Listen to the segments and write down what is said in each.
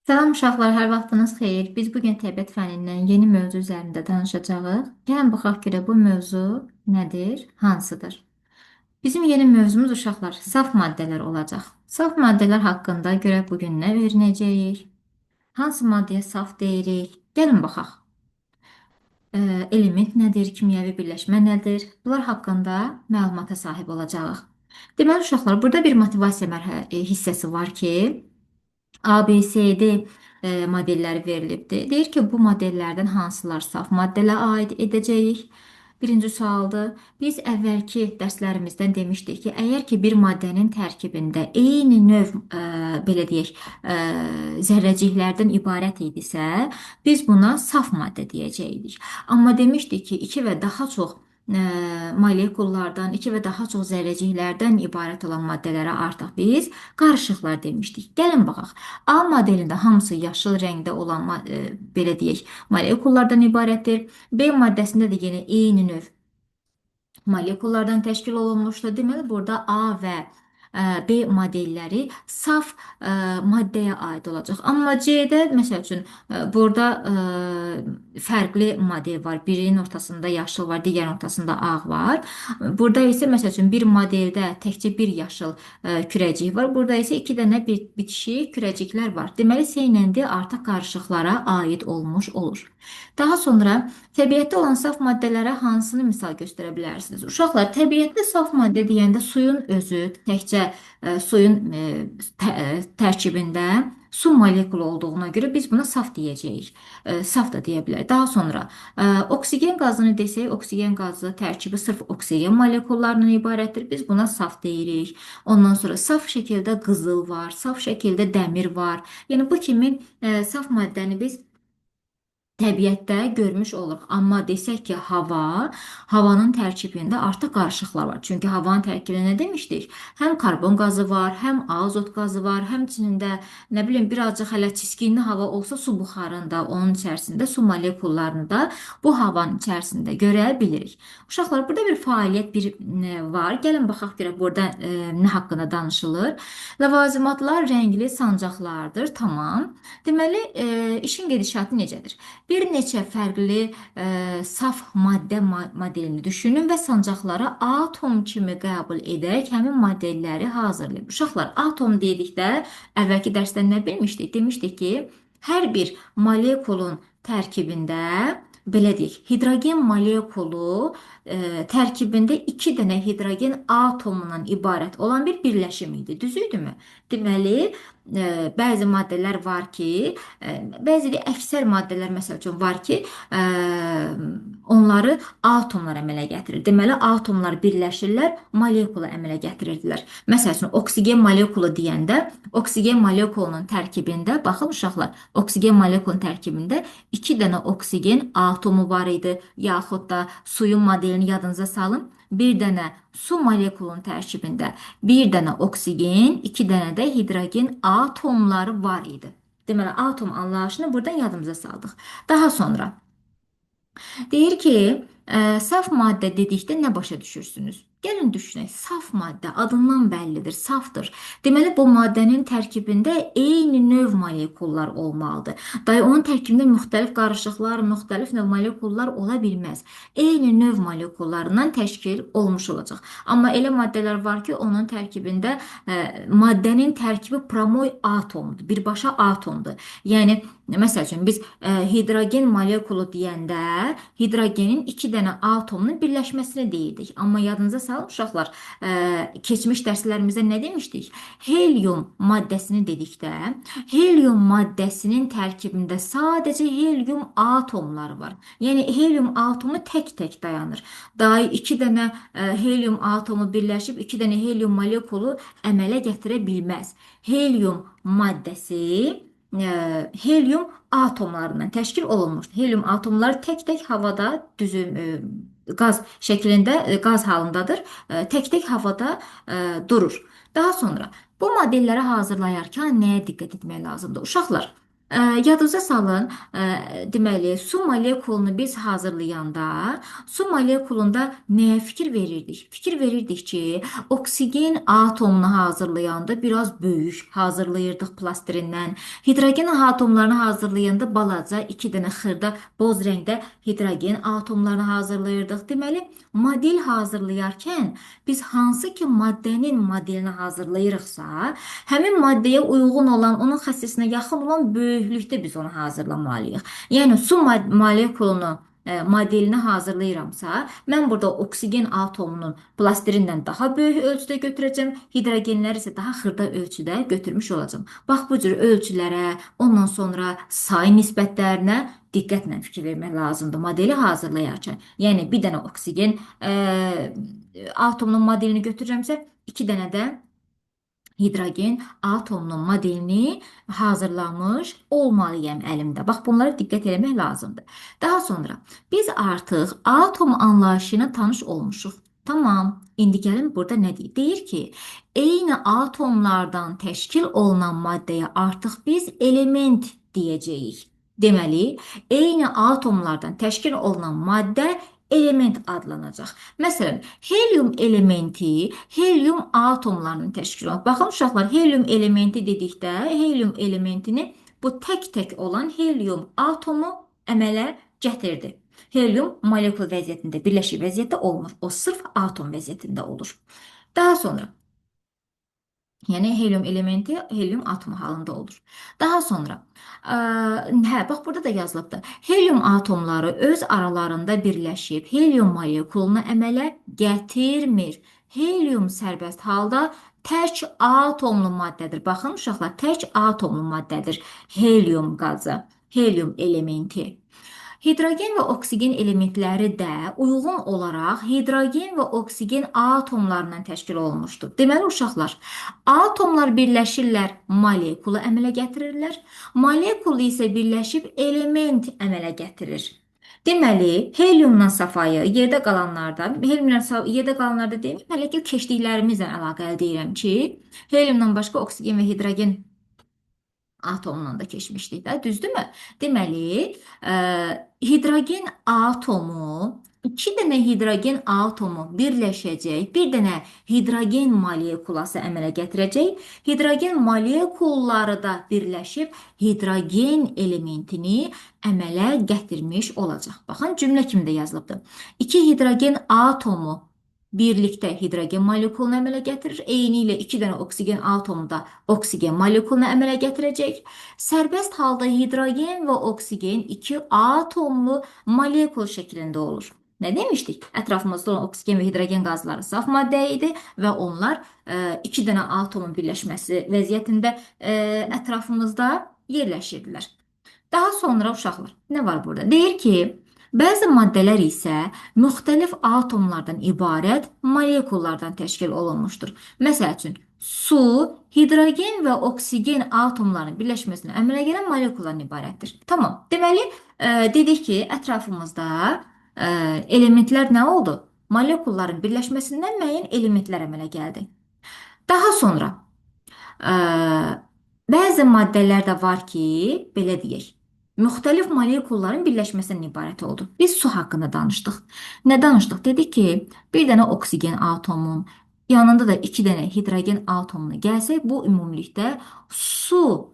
Salam uşaqlar, hər vaxtınız xeyir. Biz bugün təbiət fənnindən yeni mövzu üzərində danışacağıq. Gəlin baxaq görək bu mövzu nədir, hansıdır? Bizim yeni mövzumuz uşaqlar saf maddələr olacaq. Saf maddələr haqqında görək bugün nə öyrənəcəyik? Hansı maddəyə saf deyirik? Gəlin baxaq. Element nədir, kimyəvi birləşmə nədir? Bunlar haqqında məlumata sahib olacağıq. Deməli uşaqlar, burada bir motivasiya hissəsi var ki, A, B, C, D modelləri verilibdir. Deyir ki, bu modellərdən hansılar saf modelə aid edəcəyik? Birinci sualdır. Biz əvvəlki dərslərimizdən demişdik ki, əgər ki bir maddənin tərkibində eyni növ belə deyək, zərrəciklərdən ibarət idisə, biz buna saf maddə deyəcəydik. Amma demişdik ki, iki və daha çox molekullardan, iki və daha çox zərrəciklərdən ibarət olan maddələrə artıq biz qarışıqlar demişdik. Gəlin baxaq. A modelində hamısı yaşıl rəngdə olan belə deyək, molekullardan ibarətdir. B maddəsində də yenə eyni növ molekullardan təşkil olunmuşdur. Deməli, burada A və B modelləri saf maddəyə aid olacaq. Amma C-də məsəl üçün burada fərqli model var. Birinin ortasında yaşıl var, digərinin ortasında ağ var. Burada isə məsəl üçün bir modeldə təkcə bir yaşıl kürəcik var. Burada isə iki dənə bitişik kürəciklər var. Deməli, C ilə D artıq qarışıqlara aid olmuş olur. Daha sonra təbiətdə olan saf maddələrə hansını misal göstərə bilərsiniz? Uşaqlar, təbiətdə saf maddə deyəndə suyun özü təkcə suyun tərkibində su molekulu olduğuna görə biz buna saf deyəcəyik. Saf da deyə bilərik. Daha sonra oksigen qazını desək, oksigen qazı tərkibi sırf oksigen molekullarından ibarətdir. Biz buna saf deyirik. Ondan sonra saf şəkildə qızıl var, saf şəkildə dəmir var. Yəni bu kimi saf maddəni biz təbiətdə görmüş oluruq. Amma desək ki, havanın tərkibində artıq qarışıqlar var. Çünki havanın tərkibində nə demişdik? Həm karbon qazı var, həm azot qazı var, həmçinin nə bilim birazcık hələ çiskinli hava olsa su buxarında, onun içərisində su molekullarını da bu havanın içərisində görə bilirik. Uşaqlar, burada bir fəaliyyət var. Gəlin baxaq görək burada nə haqqında danışılır. Ləvazimatlar rəngli sancaqlardır. Tamam. Deməli, işin gedişatı necədir? Bir neçə fərqli saf maddə modelini düşünün və sancaqlara atom kimi qəbul edərək həmin modelləri hazırlayın. Uşaqlar, atom dedikdə əvvəlki dərsdə nə bilmişdik? Demişdik ki, hər bir molekulun tərkibində belə deyək, hidrogen molekulu tərkibində iki dənə hidrogen atomundan ibarət olan bir birləşim idi. Düzüydümü? Deməli, bəzi maddələr var ki, bəzi də əksər maddələr məsəl üçün var ki, onları atomlar əmələ gətirir. Deməli, atomlar birləşirlər, molekula əmələ gətirirdilər. Məsəl üçün, oksigen molekulu deyəndə, oksigen molekulunun tərkibində, baxın uşaqlar, oksigen molekulunun tərkibində iki dənə oksigen atomu var idi, yaxud da suyun modelini yadınıza salın. Bir dənə su molekulunun tərkibində bir dənə oksigen, iki dənə də hidrogen atomları var idi. Deməli, atom anlayışını buradan yadımıza saldıq. Daha sonra deyir ki, saf maddə dedikdə nə başa düşürsünüz? Gəlin düşünək, saf maddə adından bəllidir, safdır. Deməli, bu maddənin tərkibində eyni növ molekullar olmalıdır. Day onun tərkibində müxtəlif qarışıqlar, müxtəlif növ molekullar ola bilməz. Eyni növ molekullarından təşkil olmuş olacaq. Amma elə maddələr var ki, onun tərkibində maddənin tərkibi promoy atomdur, birbaşa atomdur. Yəni, məsəl üçün biz hidrogen molekulu deyəndə hidrogenin iki dənə atomunun birləşməsini deyirdik. Amma yadınıza salın uşaqlar, keçmiş dərslərimizdə nə demişdik? Helium maddəsini dedikdə, helium maddəsinin tərkibində sadəcə helium atomları var. Yəni helium atomu tək-tək dayanır. Daha iki dənə helium atomu birləşib iki dənə helium molekulu əmələ gətirə bilməz. Helium maddəsi helium atomlarından təşkil olunmuşdur. Helium atomları tək-tək havada qaz şəklində, qaz halındadır. Tək-tək havada durur. Daha sonra bu modelləri hazırlayarkən nəyə diqqət etmək lazımdır? Uşaqlar, Yadınıza salın, deməli, su molekulunu biz hazırlayanda, su molekulunda nəyə fikir verirdik? Fikir verirdik ki, oksigen atomunu hazırlayanda biraz böyük hazırlayırdıq plastirindən. Hidrogen atomlarını hazırlayanda balaca, iki dənə xırda boz rəngdə hidrogen atomlarını hazırlayırdıq. Deməli, model hazırlayarkən biz hansı ki maddənin modelini hazırlayırıqsa, həmin maddəyə uyğun olan, onun xəssəsinə yaxın olan böyüklükdə biz onu hazırlamalıyıq. Yəni su molekulunu modelini hazırlayıramsa, mən burada oksigen atomunun plastindən daha böyük ölçüdə götürəcəm, hidrogenləri isə daha xırda ölçüdə götürmüş olacağım. Bax bu cür ölçülərə, ondan sonra say nisbətlərinə diqqətlə fikir vermək lazımdır modeli hazırlayarkən. Yəni bir dənə oksigen atomunun modelini götürürəmsə, iki dənə də hidrogen atomunun modelini hazırlamış olmalıyam əlimdə. Bax bunlara diqqət etmək lazımdır. Daha sonra biz artıq atom anlayışına tanış olmuşuq. Tamam. İndi gəlin burada nə deyir? Deyir ki, eyni atomlardan təşkil olunan maddəyə artıq biz element deyəcəyik. Deməli, eyni atomlardan təşkil olunan maddə element adlanacaq. Məsələn, helium elementi helium atomlarının təşkil olunur. Baxın uşaqlar, helium elementi dedikdə, helium elementini bu tək-tək olan helium atomu əmələ gətirdi. Helium molekul vəziyyətində, birləşik vəziyyətdə olmur. O sırf atom vəziyyətində olur. Daha sonra yəni helium elementi helium atomu halında olur. Daha sonra, bax burada da yazılıbdır. Helium atomları öz aralarında birləşib helium molekulunu əmələ gətirmir. Helium sərbəst halda tək atomlu maddədir. Baxın uşaqlar, tək atomlu maddədir. Helium qazı, helium elementi. Hidrogen və oksigen elementləri də uyğun olaraq hidrogen və oksigen atomlarından təşkil olunmuşdur. Deməli uşaqlar, atomlar birləşirlər, molekulu əmələ gətirirlər. Molekul isə birləşib element əmələ gətirir. Deməli, heliumdan safayı yerdə qalanlardan, heliumdan yerdə qalanlarda deyim, hələ ki keçdiklərimizlə əlaqəli deyirəm ki, heliumdan başqa oksigen və hidrogen atomla da keçmişdik də, düzdürmü? Deməli, hidrogen atomu, iki dənə hidrogen atomu birləşəcək, bir dənə hidrogen molekulası əmələ gətirəcək, hidrogen molekulları da birləşib hidrogen elementini əmələ gətirmiş olacaq. Baxın, cümlə kimi də yazılıbdır. İki hidrogen atomu birlikdə hidrogen molekulunu əmələ gətirir. Eyni ilə iki dənə oksigen atomu da oksigen molekulunu əmələ gətirəcək. Sərbəst halda hidrogen və oksigen iki atomlu molekul şəklində olur. Nə demişdik? Ətrafımızda olan oksigen və hidrogen qazları saf maddə idi və onlar iki dənə atomun birləşməsi vəziyyətində ətrafımızda yerləşirdilər. Daha sonra uşaqlar, nə var burada? Deyir ki, bəzi maddələr isə müxtəlif atomlardan ibarət molekullardan təşkil olunmuşdur. Məsəl üçün, su, hidrogen və oksigen atomlarının birləşməsindən əmələ gələn molekullardan ibarətdir. Tamam. Deməli, dedik ki, ətrafımızda elementlər nə oldu? Molekulların birləşməsindən müəyyən elementlər əmələ gəldi. Daha sonra, bəzi maddələr də var ki, belə deyək, müxtəlif molekulların birləşməsindən ibarət oldu. Biz su haqqında danışdıq. Nə danışdıq? Dedik ki, bir dənə oksigen atomun yanında da iki dənə hidrogen atomunu gəlsək, bu ümumilikdə su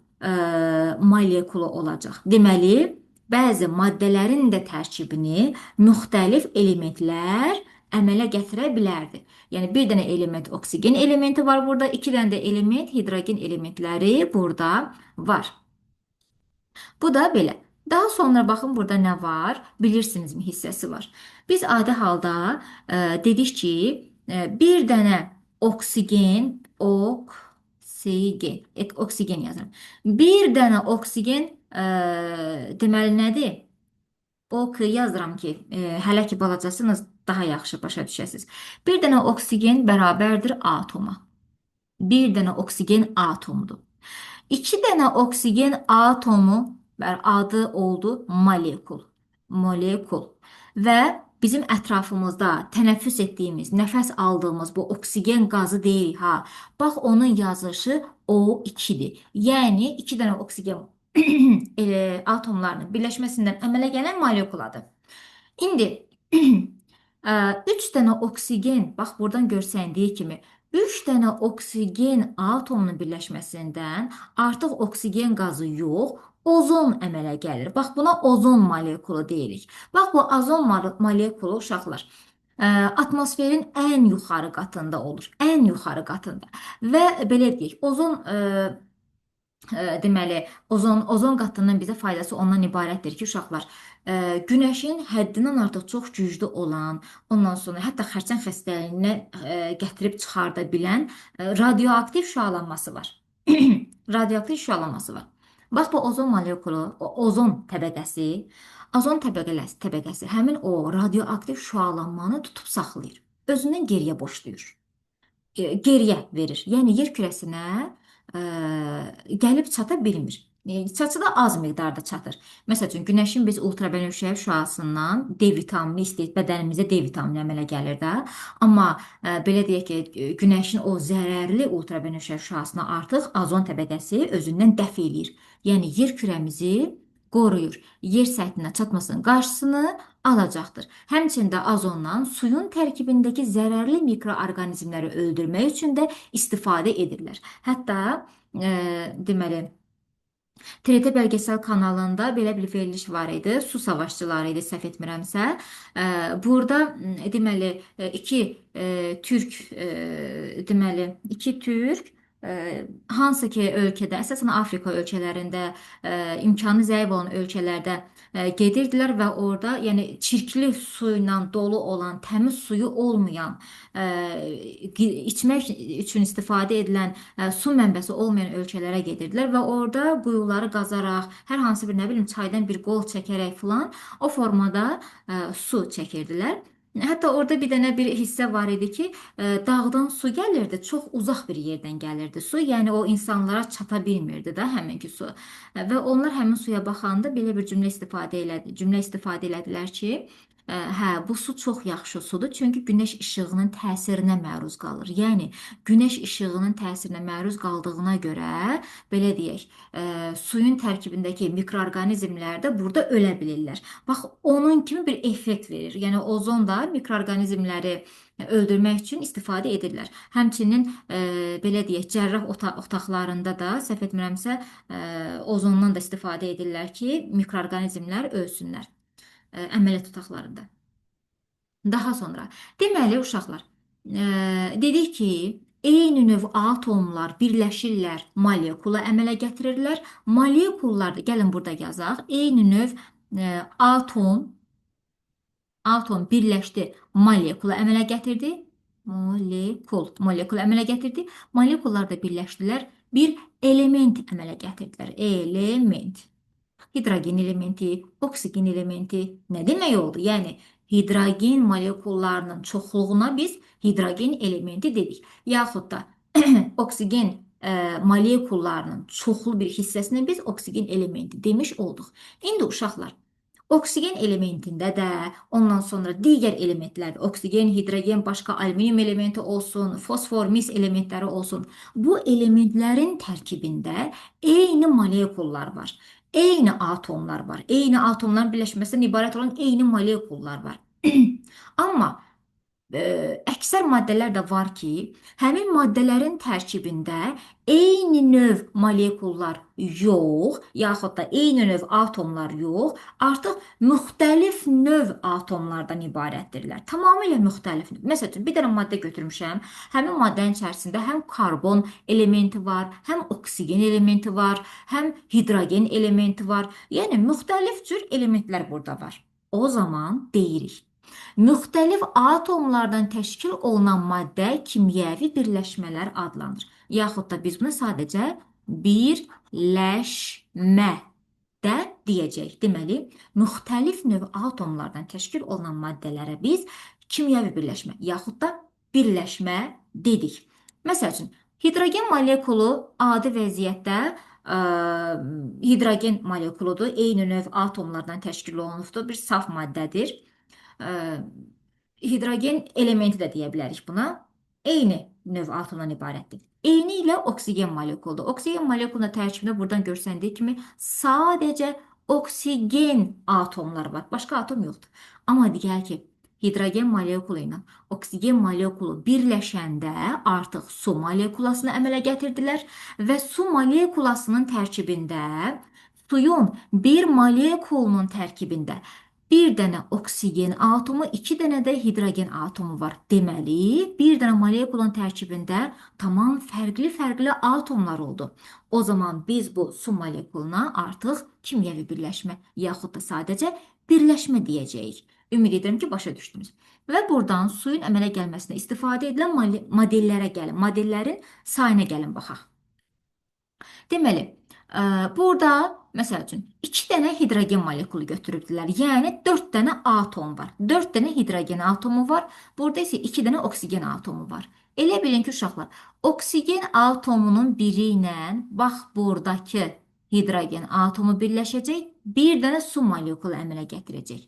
molekulu olacaq. Deməli, bəzi maddələrin də tərkibini müxtəlif elementlər əmələ gətirə bilərdi. Yəni bir dənə element oksigen elementi var burada, iki dənə də element hidrogen elementləri burada var. Bu da belə. Daha sonra baxın burada nə var? Bilirsinizmi hissəsi var. Biz adi halda dedik ki, bir dənə oksigen, oksigen yazıram. Bir dənə oksigen deməli nədir? Ok yazıram ki, hələ ki balacasınız daha yaxşı başa düşəsiniz. Bir dənə oksigen bərabərdir atoma. Bir dənə oksigen atomudur. İki dənə oksigen atomu adı oldu molekul. Molekul. Və bizim ətrafımızda tənəffüs etdiyimiz, nəfəs aldığımız bu oksigen qazı deyirik ha. Bax onun yazılışı O2-dir. Yəni iki dənə oksigen atomlarının birləşməsindən əmələ gələn molekuladır. İndi 3 dənə oksigen, bax buradan görsəndiyi kimi 3 dənə oksigen atomunun birləşməsindən artıq oksigen qazı yox, ozon əmələ gəlir. Bax buna ozon molekulu deyirik. Bax bu ozon molekulu uşaqlar atmosferin ən yuxarı qatında olur. Ən yuxarı qatında. Və belə deyək, deməli, ozon qatının bizə faydası ondan ibarətdir ki, uşaqlar, günəşin həddindən artıq çox güclü olan, ondan sonra hətta xərçəng xəstəliyinə gətirib çıxarda bilən radioaktiv şüalanması var. Radioaktiv şüalanması var. Bax bu ozon molekulu, ozon təbəqəsi həmin o radioaktiv şüalanmanı tutub saxlayır. Özündən geriyə boşlayır. Geriyə verir. Yəni yer kürəsinə gəlib çata bilmir. Çatsa da az miqdarda çatır. Məsəl üçün, günəşin biz ultrabənövşəyi şüasından D vitamini istəyir, bədənimizdə D vitamini əmələ gəlir də. Amma belə deyək ki, günəşin o zərərli ultrabənövşəyi şüasına artıq ozon təbəqəsi özündən dəf eləyir. Yəni yer kürəmizi qoruyur. Yer səthinə çatmasının qarşısını alacaqdır. Həmçində azondan suyun tərkibindəki zərərli mikroorqanizmləri öldürmək üçün də istifadə edirlər. Hətta deməli TRT bəlgesəl kanalında belə bir veriliş var idi. Su savaşçıları idi, səhv etmirəmsə. Burada deməli iki türk hansı ki ölkədə, əsasən Afrika ölkələrində, imkanı zəif olan ölkələrdə gedirdilər və orada, yəni çirkli su ilə dolu olan, təmiz suyu olmayan, içmək üçün istifadə edilən su mənbəsi olmayan ölkələrə gedirdilər və orada quyuları qazaraq, hər hansı bir, nə bilim, çaydan bir qol çəkərək filan o formada su çəkirdilər. Hətta orada bir dənə bir hissə var idi ki, dağdan su gəlirdi, çox uzaq bir yerdən gəlirdi su, yəni o insanlara çata bilmirdi də həminki su. Və onlar həmin suya baxanda belə bir cümlə istifadə elədilər ki, hə, bu su çox yaxşı sudur, çünki günəş işığının təsirinə məruz qalır. Yəni günəş işığının təsirinə məruz qaldığına görə, belə deyək, suyun tərkibindəki mikroorqanizmlər də burada ölə bilirlər. Bax, onun kimi bir effekt verir. Yəni ozon da mikroorqanizmləri öldürmək üçün istifadə edirlər. Həmçinin belə deyək, cərrah otaqlarında da, səhv etmirəmsə, ozondan da istifadə edirlər ki, mikroorqanizmlər ölsünlər əməliyyat otaqlarında. Daha sonra, deməli uşaqlar, dedik ki, eyni növ atomlar birləşirlər, molekula əmələ gətirirlər. Molekullar da, gəlin burada yazaq, eyni növ atom birləşdi, molekula əmələ gətirdi. Molekul əmələ gətirdi. Molekullar da birləşdilər, bir element əmələ gətirdilər. Element. Hidrogen elementi, oksigen elementi nə demək oldu? Yəni hidrogen molekullarının çoxluğuna biz hidrogen elementi dedik. Yaxud da oksigen molekullarının çoxlu bir hissəsinə biz oksigen elementi demiş olduq. İndi uşaqlar, oksigen elementində də, ondan sonra digər elementlər, oksigen, hidrogen, başqa alüminium elementi olsun, fosfor, mis elementləri olsun. Bu elementlərin tərkibində eyni molekullar var. Eyni atomlar var. Eyni atomların birləşməsindən ibarət olan eyni molekullar var. Amma əksər maddələr də var ki, həmin maddələrin tərkibində eyni növ molekullar yox, yaxud da eyni növ atomlar yox, artıq müxtəlif növ atomlardan ibarətdirlər. Tamamilə müxtəlif növ. Məsəl üçün, bir dənə maddə götürmüşəm, həmin maddənin içərisində həm karbon elementi var, həm oksigen elementi var, həm hidrogen elementi var. Yəni, müxtəlif cür elementlər burada var. O zaman deyirik, müxtəlif atomlardan təşkil olunan maddə kimyəvi birləşmələr adlanır. Yaxud da biz bunu sadəcə birləşmə də deyəcək. Deməli, müxtəlif növ atomlardan təşkil olunan maddələrə biz kimyəvi birləşmə, yaxud da birləşmə dedik. Məsəl üçün, hidrogen molekulu adi vəziyyətdə hidrogen molekuludur, eyni növ atomlardan təşkil olunubdur, bir saf maddədir. Hidrogen elementi də deyə bilərik buna. Eyni növ atomdan ibarətdir. Eyni ilə oksigen molekulu. Oksigen molekulunun tərkibində buradan görsəndiyi kimi sadəcə oksigen atomları var. Başqa atom yoxdur. Amma deyək ki, hidrogen molekulu ilə oksigen molekulu birləşəndə artıq su molekulasını əmələ gətirdilər və su molekulasının tərkibində suyun bir molekulunun tərkibində bir dənə oksigen atomu, iki dənə də hidrogen atomu var. Deməli, bir dənə molekulun tərkibində tamam fərqli-fərqli atomlar oldu. O zaman biz bu su molekuluna artıq kimyəvi birləşmə yaxud da sadəcə birləşmə deyəcəyik. Ümid edirəm ki, başa düşdünüz. Və buradan suyun əmələ gəlməsinə istifadə edilən modellərə gəlin. Modellərin sayına gəlin baxaq. Deməli, burada məsəl üçün 2 dənə hidrogen molekulu götürübdülər. Yəni 4 dənə atom var. 4 dənə hidrogen atomu var. Burada isə 2 dənə oksigen atomu var. Elə bilin ki, uşaqlar, oksigen atomunun biri ilə bax buradakı hidrogen atomu birləşəcək, bir dənə su molekulu əmələ gətirəcək.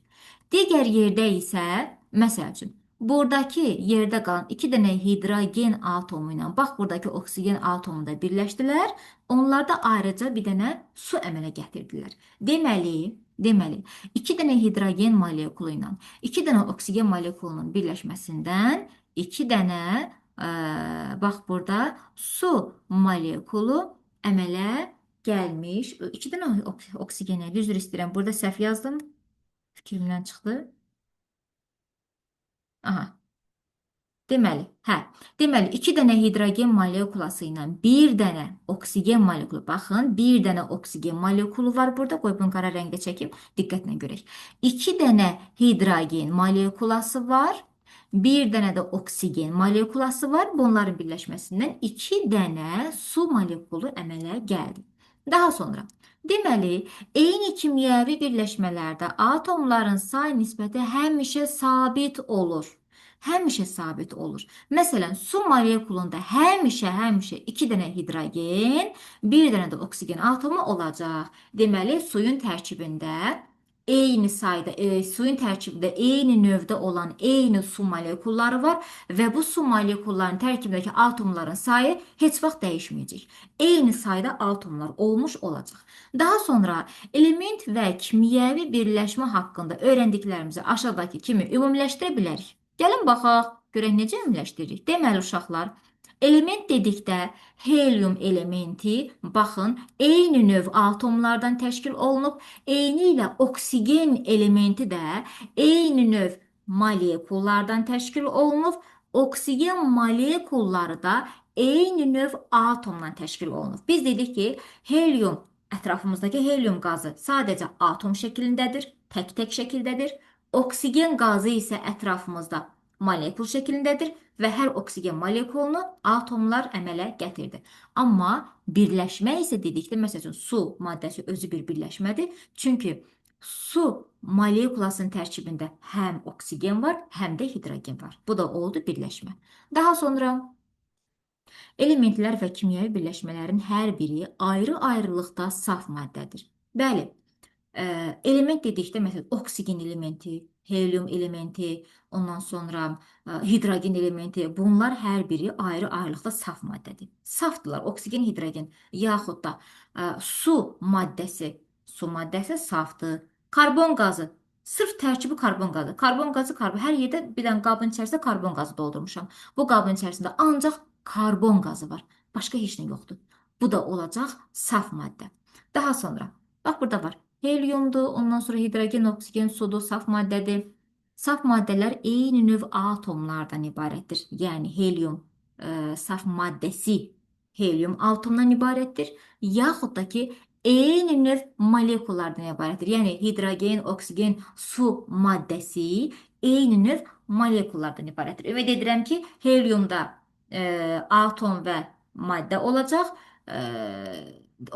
Digər yerdə isə, məsəl üçün, buradakı yerdə qalan 2 dənə hidrogen atomu ilə bax buradakı oksigen atomu da birləşdilər. Onlar da ayrıca bir dənə su əmələ gətirdilər. Deməli, 2 dənə hidrogen molekulu ilə 2 dənə oksigen molekulunun birləşməsindən 2 dənə bax burada su molekulu əmələ gəlmiş. 2 dənə oksigen, üzr istəyirəm. Burada səhv yazdım. Fikrimdən çıxdı. Aha. Deməli 2 dənə hidrogen molekulası ilə bir dənə oksigen molekulu. Baxın, bir dənə oksigen molekulu var burada. Qoy bunu qara rəngdə çəkim, diqqətlə görək. 2 dənə hidrogen molekulası var. Bir dənə də oksigen molekulası var. Bunların birləşməsindən 2 dənə su molekulu əmələ gəldi. Daha sonra, deməli, eyni kimyəvi birləşmələrdə atomların say nisbəti həmişə sabit olur. Həmişə sabit olur. Məsələn, su molekulunda həmişə 2 dənə hidrogen, bir dənə də oksigen atomu olacaq. Deməli, suyun tərkibində eyni sayda, suyun tərkibində eyni növdə olan eyni su molekulları var və bu su molekullarının tərkibindəki atomların sayı heç vaxt dəyişməyəcək. Eyni sayda atomlar olmuş olacaq. Daha sonra element və kimyəvi birləşmə haqqında öyrəndiklərimizi aşağıdakı kimi ümumiləşdirə bilərik. Gəlin baxaq, görək necə ümumiləşdiririk. Deməli uşaqlar, element dedikdə helium elementi, baxın, eyni növ atomlardan təşkil olunub, eyni ilə oksigen elementi də eyni növ molekullardan təşkil olunub, oksigen molekulları da eyni növ atomdan təşkil olunub. Biz dedik ki, helium, ətrafımızdakı helium qazı sadəcə atom şəklindədir, tək-tək şəkildədir. Oksigen qazı isə ətrafımızda molekul şəklindədir və hər oksigen molekulunu atomlar əmələ gətirdi. Amma birləşmə isə dedikdə, məsəl üçün, su maddəsi özü bir birləşmədir. Çünki su molekulasının tərkibində həm oksigen var, həm də hidrogen var. Bu da oldu birləşmə. Daha sonra elementlər və kimyəvi birləşmələrin hər biri ayrı-ayrılıqda saf maddədir. Bəli, element dedikdə, məsələn, oksigen elementi, helium elementi, ondan sonra hidrogen elementi, bunlar hər biri ayrı-ayrılıqda saf maddədir. Safdırlar, oksigen, hidrogen, yaxud da su maddəsi safdır. Karbon qazı, sırf tərkibi karbon qazı. Karbon qazı, hər yerdə bir dənə qabın içərisində karbon qazı doldurmuşam. Bu qabın içərisində ancaq karbon qazı var. Başqa heç nə yoxdur. Bu da olacaq saf maddə. Daha sonra, bax burada var. Heliumdur, ondan sonra hidrogen, oksigen, sudur, saf maddədir. Saf maddələr eyni növ atomlardan ibarətdir. Yəni helium saf maddəsi helium atomdan ibarətdir. Yaxud da ki, eyni növ molekullardan ibarətdir. Yəni hidrogen, oksigen, su maddəsi eyni növ molekullardan ibarətdir. Ümid edirəm ki, heliumda atom və maddə olacaq.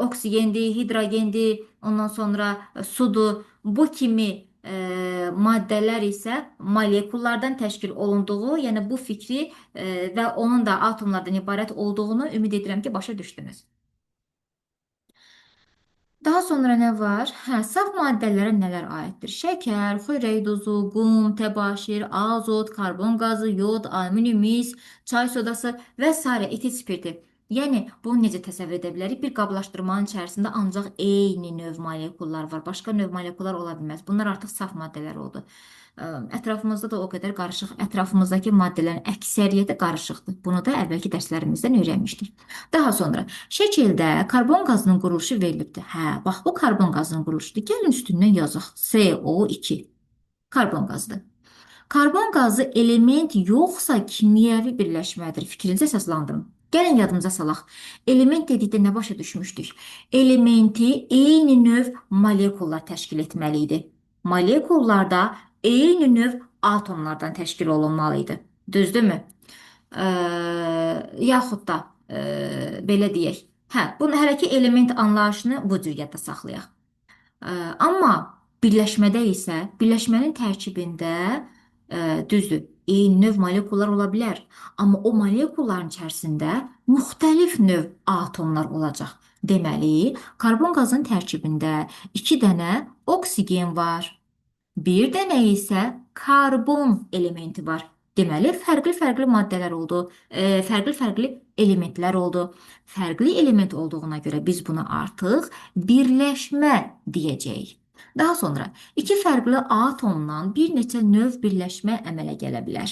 Oksigendir, hidrogendir, ondan sonra sudur. Bu kimi maddələr isə molekullardan təşkil olunduğu, yəni bu fikri və onun da atomlardan ibarət olduğunu ümid edirəm ki, başa düşdünüz. Daha sonra nə var? Saf maddələrə nələr aiddir? Şəkər, xörək duzu, qum, təbaşir, azot, karbon qazı, yod, alüminium mis, çay sodası və s. etil spirti. Yəni bunu necə təsəvvür edə bilərik? Bir qablaşdırmanın içərisində ancaq eyni növ molekullar var. Başqa növ molekullar ola bilməz. Bunlar artıq saf maddələr oldu. Ətrafımızda da o qədər qarışıq. Ətrafımızdakı maddələrin əksəriyyəti qarışıqdır. Bunu da əvvəlki dərslərimizdən öyrənmişdik. Daha sonra şəkildə karbon qazının quruluşu verilibdir. Hə, bax bu karbon qazının quruluşudur. Gəlin üstündən yazaq. CO2 karbon qazıdır. Karbon qazı element yoxsa kimyəvi birləşmədir? Fikrinizi əsaslandırın. Gəlin yadımıza salaq. Element dedikdə nə başa düşmüşdük? Elementi eyni növ molekullar təşkil etməli idi. Molekullarda eyni növ atomlardan təşkil olunmalı idi. Düzdürmü? Ə, yaxud da belə deyək. Hə, bunu hələ ki element anlayışını bu cür yadda saxlayaq. Amma birləşmədə isə birləşmənin tərkibində düzdür, eyni növ molekullar ola bilər, amma o molekulların içərisində müxtəlif növ atomlar olacaq. Deməli, karbon qazının tərkibində 2 dənə oksigen var. Bir dənə isə karbon elementi var. Deməli, fərqli-fərqli maddələr oldu, fərqli-fərqli elementlər oldu. Fərqli element olduğuna görə biz buna artıq birləşmə deyəcəyik. Daha sonra iki fərqli atomdan bir neçə növ birləşmə əmələ gələ bilər.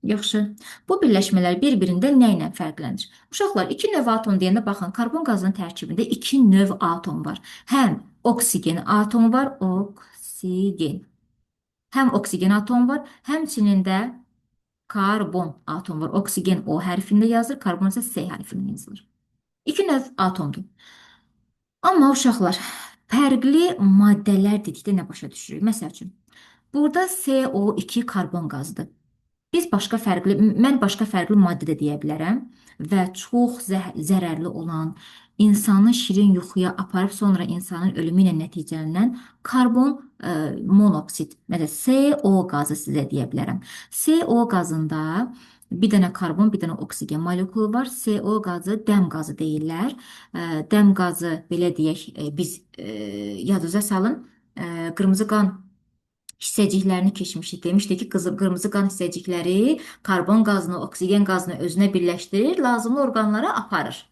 Yaxşı. Bu birləşmələr bir-birindən nə ilə fərqlənir? Uşaqlar, iki növ atom deyəndə baxın, karbon qazının tərkibində iki növ atom var. Həm oksigen atomu var, oksigen. Həm oksigen atomu var, həmçinin də karbon atomu var. Oksigen O hərfində yazılır, karbon isə S hərfində yazılır. İki növ atomdur. Amma uşaqlar, fərqli maddələr dedikdə nə başa düşürük? Məsəl üçün, burada CO2 karbon qazıdır. Mən başqa fərqli maddə də deyə bilərəm və çox zərərli olan, insanı şirin yuxuya aparıb sonra insanın ölümü ilə nəticələnən karbon monoksid, məsələn, CO qazı sizə deyə bilərəm. CO qazında bir dənə karbon, bir dənə oksigen molekulu var. CO qazı dəm qazı deyirlər. Dəm qazı belə deyək, biz yadınıza salın, qırmızı qan hissəciklərini keçmişdik. Demişdik ki, qırmızı qan hissəcikləri karbon qazını, oksigen qazını özünə birləşdirir, lazımlı orqanlara aparır.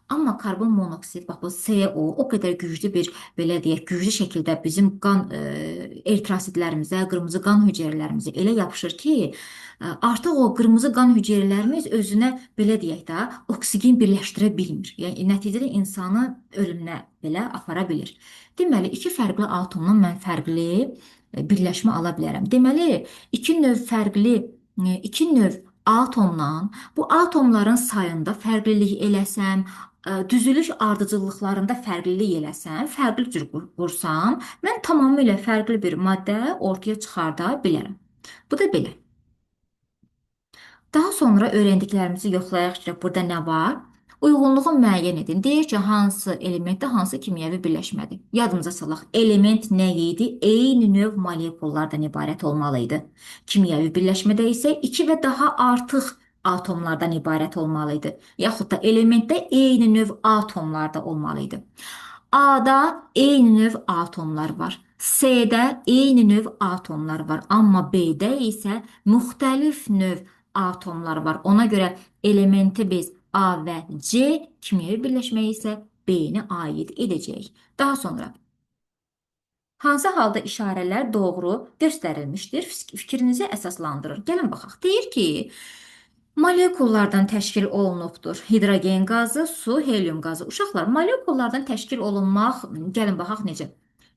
Amma karbon monoksid, bax bu CO o qədər güclü bir, belə deyək, güclü şəkildə bizim qan eritrositlərimizə, qırmızı qan hüceyrələrimizə elə yapışır ki, artıq o qırmızı qan hüceyrələrimiz özünə, belə deyək də, oksigen birləşdirə bilmir. Yəni nəticədə insanı ölümünə belə apara bilir. Deməli, iki fərqli atomdan mən fərqli birləşmə ala bilərəm. Deməli, iki növ atomdan bu atomların sayında fərqlilik eləsəm, düzülüş ardıcıllıqlarında fərqlilik eləsəm, fərqli cür qursam, mən tamamilə fərqli bir maddə ortaya çıxarda bilərəm. Bu da belə. Daha sonra öyrəndiklərimizi yoxlayaq ki, burada nə var? Uyğunluğu müəyyən edin. Deyir ki, hansı elementdə hansı kimyəvi birləşmədir. Yadımıza salaq. Element nə idi? Eyni növ molekullardan ibarət olmalı idi. Kimyəvi birləşmədə isə iki və daha artıq atomlardan ibarət olmalı idi. Yaxud da elementdə eyni növ atomlarda olmalı idi. A-da eyni növ atomlar var. C-də eyni növ atomlar var. Amma B-də isə müxtəlif növ atomlar var. Ona görə elementi biz A və C, kimyəvi birləşməyi isə B-ni aid edəcəyik. Daha sonra hansı halda işarələr doğru göstərilmişdir? Fikrinizi əsaslandırır. Gəlin baxaq. Deyir ki, molekullardan təşkil olunubdur. Hidrogen qazı, su, helyum qazı. Uşaqlar, molekullardan təşkil olunmaq, gəlin baxaq necə.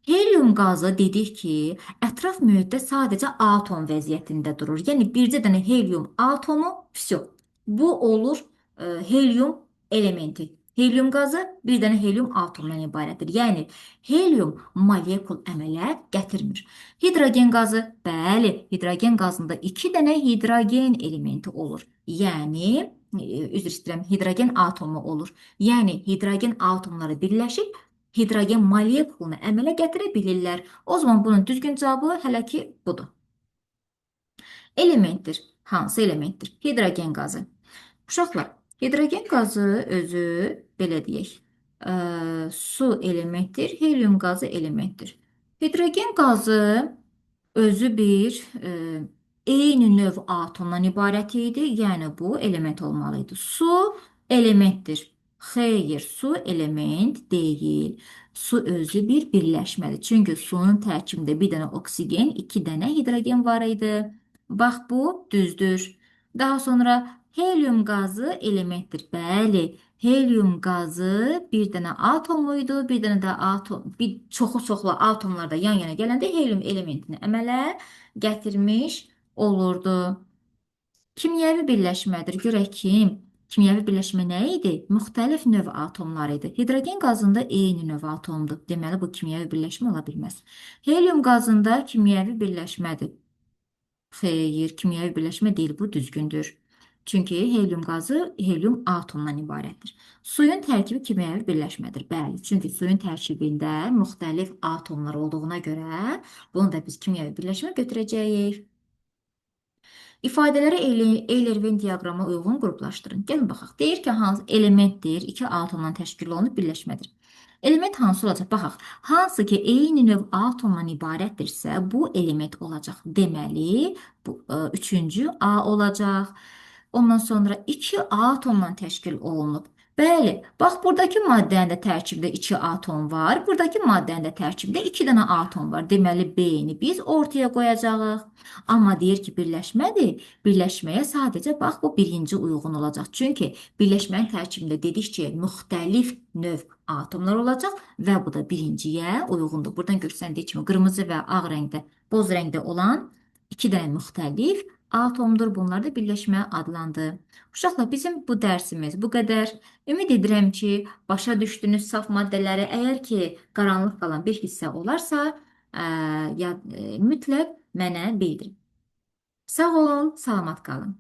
Helyum qazı dedik ki, ətraf mühitdə sadəcə atom vəziyyətində durur. Yəni bircə dənə helyum atomu, vsyo. Bu olur helyum elementi. Helyum qazı bir dənə helyum atomdan ibarətdir. Yəni helyum molekul əmələ gətirmir. Hidrogen qazı, bəli, hidrogen qazında 2 dənə hidrogen elementi olur. Yəni üzr istəyirəm, hidrogen atomu olur. Yəni hidrogen atomları birləşib hidrogen molekulunu əmələ gətirə bilirlər. O zaman bunun düzgün cavabı hələ ki budur. Elementdir. Hansı elementdir? Hidrogen qazı. Uşaqlar, hidrogen qazı özü belə deyək, su elementdir, helyum qazı elementdir. Hidrogen qazı özü bir eyni növ atomdan ibarət idi, yəni bu element olmalı idi. Su elementdir. Xeyr, su element deyil. Su özü bir birləşmədir. Çünki suyun tərkibində bir dənə oksigen, iki dənə hidrogen var idi. Bax bu düzdür. Daha sonra helium qazı elementdir. Bəli, helium qazı bir dənə atomluydu, bir dənə də atom, bir çoxlu atomlar da yan-yana gələndə helium elementini əmələ gətirmiş olurdu. Kimyəvi birləşmədir. Görək ki, kimyəvi birləşmə nə idi? Müxtəlif növ atomlar idi. Hidrogen qazında eyni növ atomdur. Deməli, bu kimyəvi birləşmə ola bilməz. Helium qazında kimyəvi birləşmədir. Xeyr, kimyəvi birləşmə deyil, bu düzgündür. Çünki helium qazı helium atomdan ibarətdir. Suyun tərkibi kimyəvi birləşmədir. Bəli, çünki suyun tərkibində müxtəlif atomlar olduğuna görə bunu da biz kimyəvi birləşmə götürəcəyik. İfadələri Eyler-Venn diaqrama uyğun qruplaşdırın. Gəlin baxaq. Deyir ki, hansı elementdir, iki atomdan təşkil olunub birləşmədir. Element hansı olacaq? Baxaq. Hansı ki, eyni növ atomdan ibarətdirsə, bu element olacaq. Deməli, bu üçüncü A olacaq. Ondan sonra iki atomdan təşkil olunub. Bəli, bax buradakı maddənin də tərkibində 2 atom var. Buradakı maddənin də tərkibində 2 dənə atom var. Deməli, B-ni biz ortaya qoyacağıq. Amma deyir ki, birləşmədir. Birləşməyə sadəcə bax bu birinci uyğun olacaq. Çünki birləşmənin tərkibində dedik ki, müxtəlif növ atomlar olacaq və bu da birinciyə uyğundur. Buradan görsəndiyi kimi qırmızı və ağ rəngdə, boz rəngdə olan 2 dənə müxtəlif atomdur. Bunlar da birləşmə adlandı. Uşaqlar, bizim bu dərsimiz bu qədər. Ümid edirəm ki, başa düşdünüz saf maddələri. Əgər ki, qaranlıq qalan bir hissə olarsa, mütləq mənə bildirin. Sağ olun, salamat qalın.